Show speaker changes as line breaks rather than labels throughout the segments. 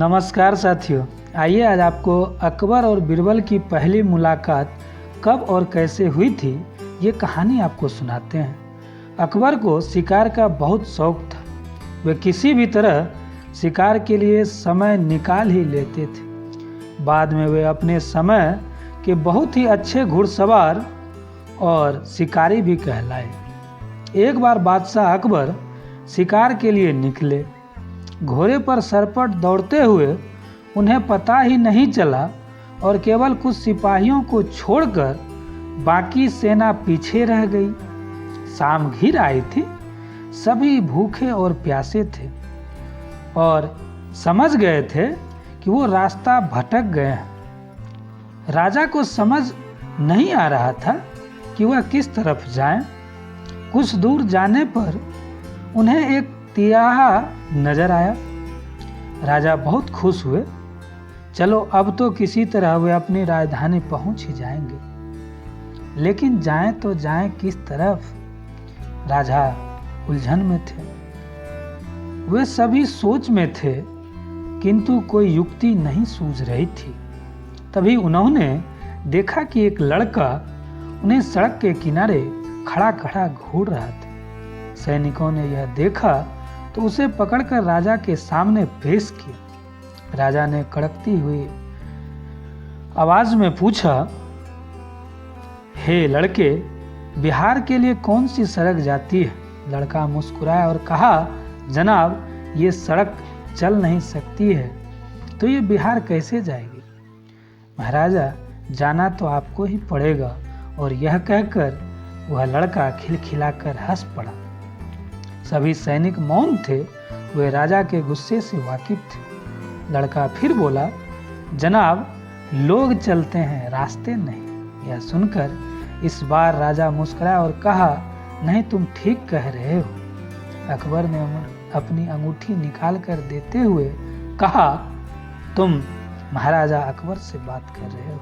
नमस्कार साथियों, आइए आज आपको अकबर और बीरबल की पहली मुलाकात कब और कैसे हुई थी ये कहानी आपको सुनाते हैं। अकबर को शिकार का बहुत शौक था। वे किसी भी तरह शिकार के लिए समय निकाल ही लेते थे। बाद में वे अपने समय के बहुत ही अच्छे घुड़सवार और शिकारी भी कहलाए। एक बार बादशाह अकबर शिकार के लिए निकले। घोड़े पर सरपट दौड़ते हुए उन्हें पता ही नहीं चला और केवल कुछ सिपाहियों को छोड़कर बाकी सेना पीछे रह गई। शाम घिर आई थी। सभी भूखे और प्यासे थे और समझ गए थे कि वो रास्ता भटक गए हैं। राजा को समझ नहीं आ रहा था कि वह किस तरफ जाएं। कुछ दूर जाने पर उन्हें एक तिराहा नजर आया। राजा बहुत खुश हुए। चलो अब तो किसी तरह वे अपनी राजधानी पहुंच ही जाएंगे, लेकिन जाएं तो जाएं किस तरफ? राजा उलझन में थे। वे सभी सोच में थे, किंतु कोई युक्ति नहीं सूझ रही थी। तभी उन्होंने देखा कि एक लड़का उन्हें सड़क के किनारे खड़ा खड़ा घूर रहा था। सैनिकों ने यह देखा तो उसे पकड़कर राजा के सामने पेश किया। राजा ने कड़कती हुई आवाज में पूछा, हे लड़के, बिहार के लिए कौन सी सड़क जाती है? लड़का मुस्कुराया और कहा, जनाब, ये सड़क चल नहीं सकती है तो ये बिहार कैसे जाएगी? महाराजा, जाना तो आपको ही पड़ेगा। और यह कहकर वह लड़का खिलखिलाकर हंस पड़ा। सभी सैनिक मौन थे। वे राजा के गुस्से से वाकिफ थे। लड़का फिर बोला, जनाब, लोग चलते हैं, रास्ते नहीं। यह सुनकर इस बार राजा मुस्कुराया और कहा, नहीं, तुम ठीक कह रहे हो। अकबर ने अपनी अंगूठी निकाल कर देते हुए कहा, तुम महाराजा अकबर से बात कर रहे हो।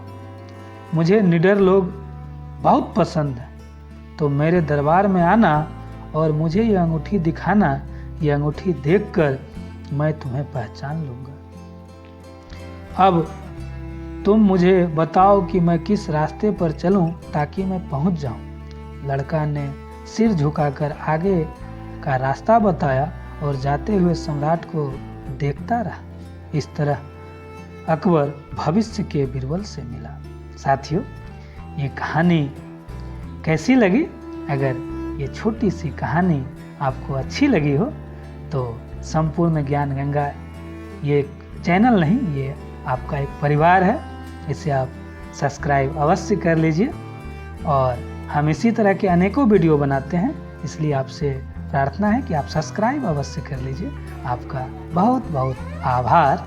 मुझे निडर लोग बहुत पसंद है, तो मेरे दरबार में आना और मुझे यह अंगूठी दिखाना। यह अंगूठी देखकर मैं तुम्हें पहचान लूंगा। अब तुम मुझे बताओ कि मैं किस रास्ते पर चलूं ताकि मैं पहुंच जाऊं। लड़का ने सिर झुकाकर आगे का रास्ता बताया और जाते हुए सम्राट को देखता रहा। इस तरह अकबर भविष्य के बीरबल से मिला। साथियों, ये कहानी कैसी लगी? अगर ये छोटी सी कहानी आपको अच्छी लगी हो तो संपूर्ण ज्ञान गंगा ये चैनल नहीं, ये आपका एक परिवार है। इसे आप सब्सक्राइब अवश्य कर लीजिए। और हम इसी तरह के अनेकों वीडियो बनाते हैं, इसलिए आपसे प्रार्थना है कि आप सब्सक्राइब अवश्य कर लीजिए। आपका बहुत बहुत आभार।